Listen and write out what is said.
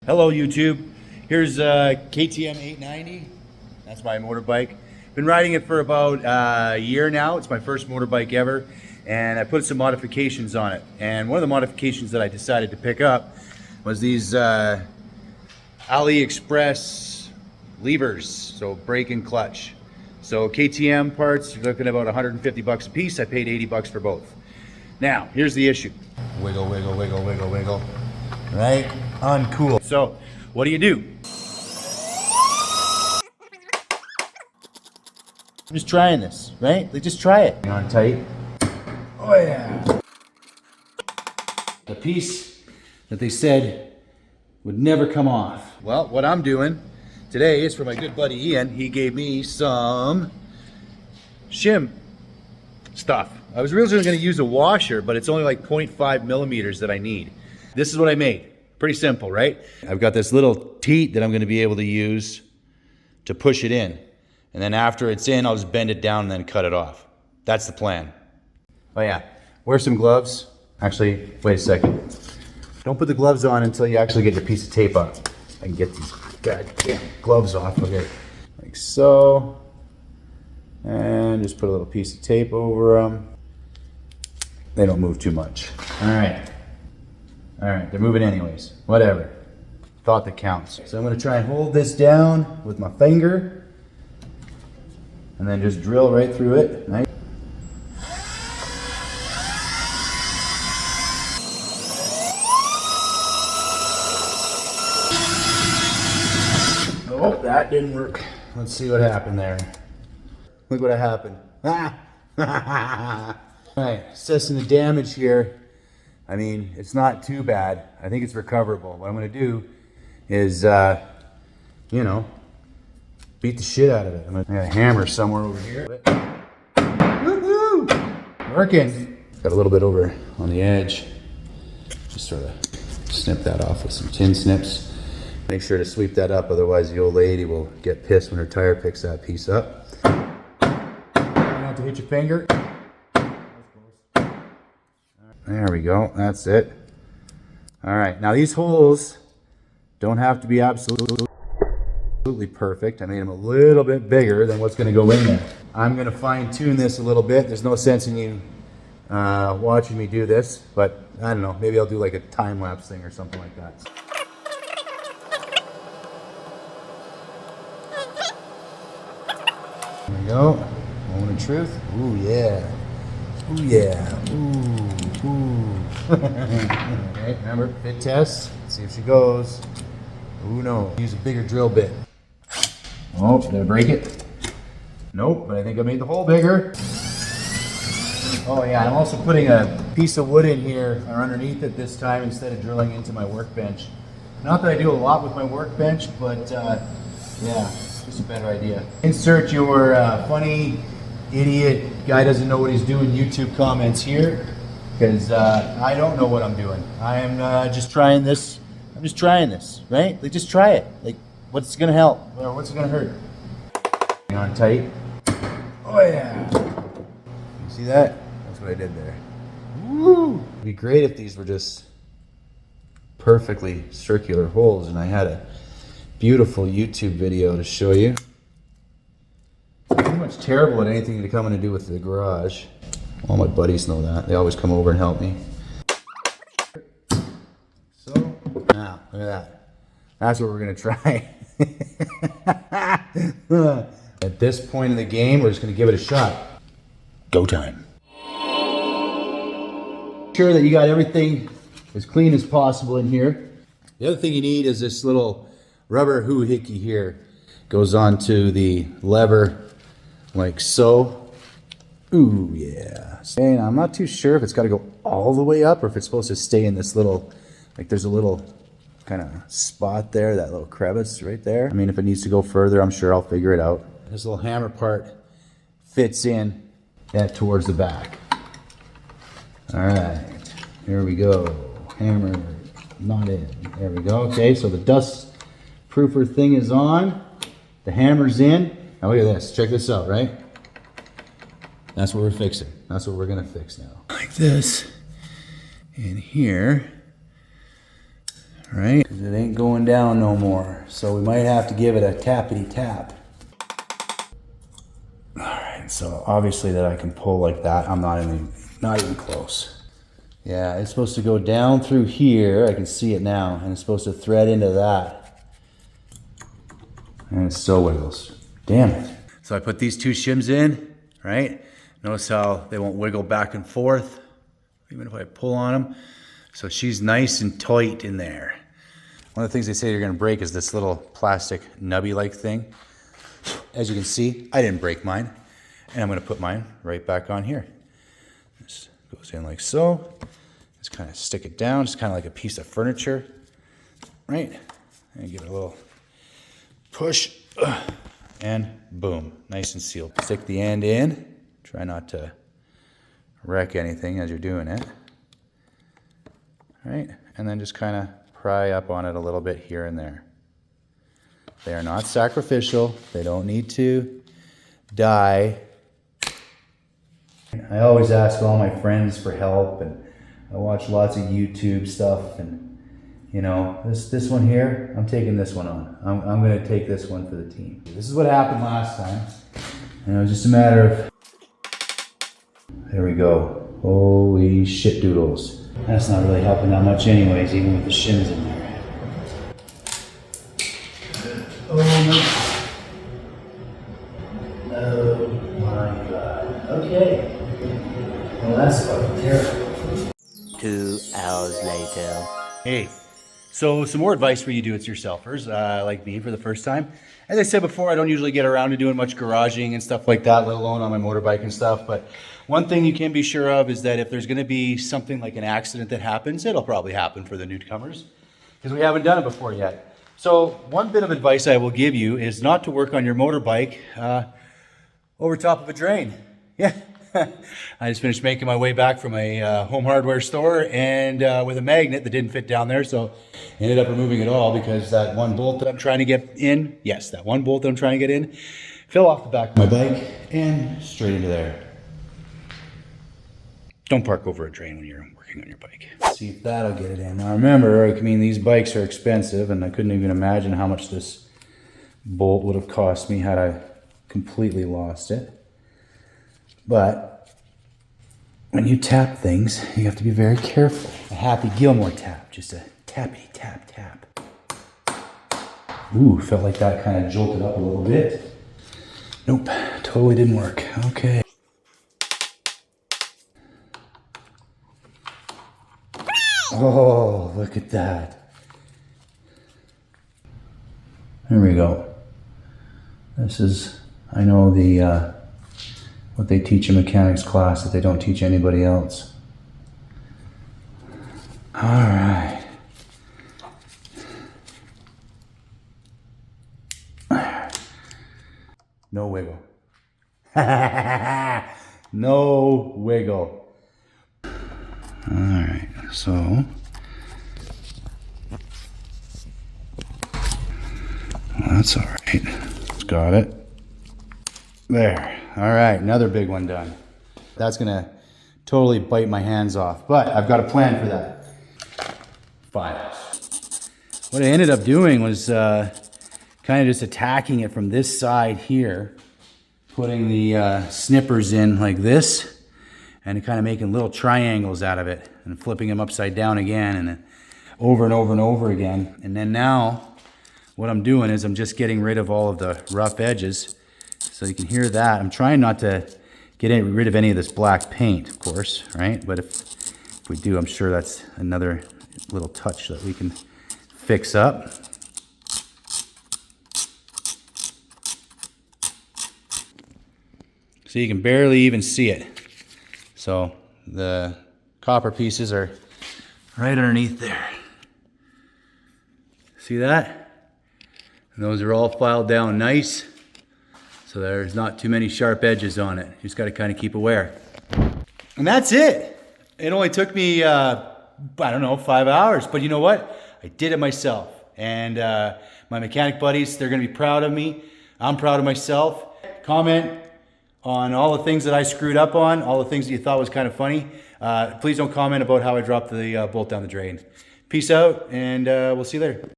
Hello YouTube, here's KTM 890, that's my motorbike. Been riding it for about a year now. It's my first motorbike ever, and I put some modifications on it. And one of the modifications that I decided to pick up was these AliExpress levers, so brake and clutch. So KTM parts, you're looking at about 150 bucks a piece. I paid 80 bucks for both. Now, here's the issue. Wiggle, wiggle, wiggle, wiggle, wiggle. Right? Uncool. So, what do? I'm just trying this, right? Like, just try it. On tight. Oh yeah. The piece that they said would never come off. Well, what I'm doing today is for my good buddy Ian. He gave me some shim stuff. I was originally going to use a washer, but it's only like 0.5 millimeters that I need. This is what I made. Pretty simple, right? I've got this little teat that I'm going to be able to use to push it in. And then after it's in, I'll just bend it down and then cut it off. That's the plan. Oh yeah, wear some gloves. Actually, wait a second. Don't put the gloves on until you actually get your piece of tape up. I can get these goddamn gloves off. Okay, like so. And just put a little piece of tape over them. They don't move too much. All right. All right, they're moving anyways. Whatever. Thought that counts. So I'm going to try and hold this down with my finger and then just drill right through it. Right? Oh, that didn't work. Let's see what happened there. Look what happened. Ah! All right, assessing the damage here. I mean, it's not too bad. I think it's recoverable. What I'm going to do is, you know, beat the shit out of it. I got a hammer somewhere over here. Woohoo! Working. Got a little bit over on the edge. Just sort of snip that off with some tin snips. Make sure to sweep that up, otherwise the old lady will get pissed when her tire picks that piece up. You don't have to hit your finger. There we go, that's it. All right, now these holes don't have to be absolutely perfect. I made them a little bit bigger than what's gonna go in there. I'm gonna fine tune this a little bit. There's no sense in you watching me do this, but I don't know, maybe I'll do like a time lapse thing or something like that. There we go, moment of truth. Ooh yeah, ooh yeah, ooh. Ooh. Okay, remember, fit test. Let's see if she goes. Ooh, no. Use a bigger drill bit. Oh, did I break it? Nope, but I think I made the hole bigger. Oh yeah, I'm also putting a piece of wood in here or underneath it this time instead of drilling into my workbench. Not that I do a lot with my workbench, but yeah, just a better idea. Insert your funny, idiot, guy doesn't know what he's doing YouTube comments here. Because I don't know what I'm doing. I'm just trying this. I'm just trying this, right? Like, just try it. Like, what's gonna help? Or what's it gonna hurt? On tight. Oh yeah. You see that? That's what I did there. Woo! It'd be great if these were just perfectly circular holes and I had a beautiful YouTube video to show you. I'm pretty much terrible at anything to come in to do with the garage. All my buddies know that. They always come over and help me. So, now, look at that. That's what we're gonna try. At this point in the game, we're just gonna give it a shot. Go time. Sure that you got everything as clean as possible in here. The other thing you need is this little rubber hoohickey here. Goes onto the lever like so. Ooh, yeah. And I'm not too sure if it's got to go all the way up or if it's supposed to stay in this little, like there's a little kind of spot there, that little crevice right there. I mean, if it needs to go further, I'm sure I'll figure it out. This little hammer part fits in towards the back. All right, here we go. Hammer not in. There we go. Okay, so the dust proofer thing is on. The hammer's in. Now look at this. Check this out, right? That's what we're fixing. That's what we're gonna fix now. Like this. In here. right? Because it ain't going down no more. So we might have to give it a tappity tap. All right, so obviously that I can pull like that. I'm not even close. Yeah, it's supposed to go down through here. I can see it now, and it's supposed to thread into that. And it still wiggles. Damn it. So I put these two shims in, right? Notice how they won't wiggle back and forth, even if I pull on them. So she's nice and tight in there. One of the things they say you're gonna break is this little plastic nubby-like thing. As you can see, I didn't break mine. And I'm gonna put mine right back on here. This goes in like so. Just kind of stick it down, just kind of like a piece of furniture, right? And give it a little push, and boom, nice and sealed. Stick the end in. Try not to wreck anything as you're doing it. Right? And then just kind of pry up on it a little bit here and there. They are not sacrificial. They don't need to die. I always ask all my friends for help, and I watch lots of YouTube stuff, and you know, this one here, I'm taking this one on. I'm gonna take this one for the team. This is what happened last time. And it was just a matter of, there we go. Holy shit doodles. That's not really helping that much anyways, even with the shims in there. Oh my God. Okay. Well, that's fucking terrible. 2 hours later. Hey, so some more advice for you do-it-yourselfers like me for the first time. As I said before, I don't usually get around to doing much garaging and stuff like that, let alone on my motorbike and stuff. But one thing you can be sure of is that if there's going to be something like an accident that happens, it'll probably happen for the newcomers because we haven't done it before yet. So one bit of advice I will give you is not to work on your motorbike over top of a drain. Yeah. I just finished making my way back from a home hardware store and with a magnet that didn't fit down there, so I ended up removing it all because that one bolt that I'm trying to get in, yes, that one bolt that I'm trying to get in, fell off the back of my bike and straight into there. Don't park over a drain when you're working on your bike. See if that'll get it in. Now remember, I mean, these bikes are expensive, and I couldn't even imagine how much this bolt would have cost me had I completely lost it. But when you tap things, you have to be very careful. A Happy Gilmore tap, just a tappity tap tap. Ooh, felt like that kind of jolted up a little bit. Nope, totally didn't work. Okay. Oh, look at that. There we go. This is, I know the what they teach in mechanics class that they don't teach anybody else. All right. No wiggle. No wiggle. All right, so that's all right. Got it. There. All right, another big one done. That's gonna totally bite my hands off, but I've got a plan for that. Fine. What I ended up doing was kind of just attacking it from this side here, putting the snippers in like this, and kind of making little triangles out of it, and flipping them upside down again, and then over and over and over again. And then now, what I'm doing is I'm just getting rid of all of the rough edges. So you can hear that. I'm trying not to get rid of any of this black paint, of course, right? But if we do, I'm sure that's another little touch that we can fix up. So you can barely even see it. So the copper pieces are right underneath there. See that? And those are all filed down nice. So there's not too many sharp edges on it. You just got to kind of keep aware. And that's it. It only took me, I don't know, 5 hours. But you know what? I did it myself. And my mechanic buddies, they're going to be proud of me. I'm proud of myself. Comment on all the things that I screwed up on, all the things that you thought was kind of funny. Please don't comment about how I dropped the bolt down the drain. Peace out, and we'll see you later.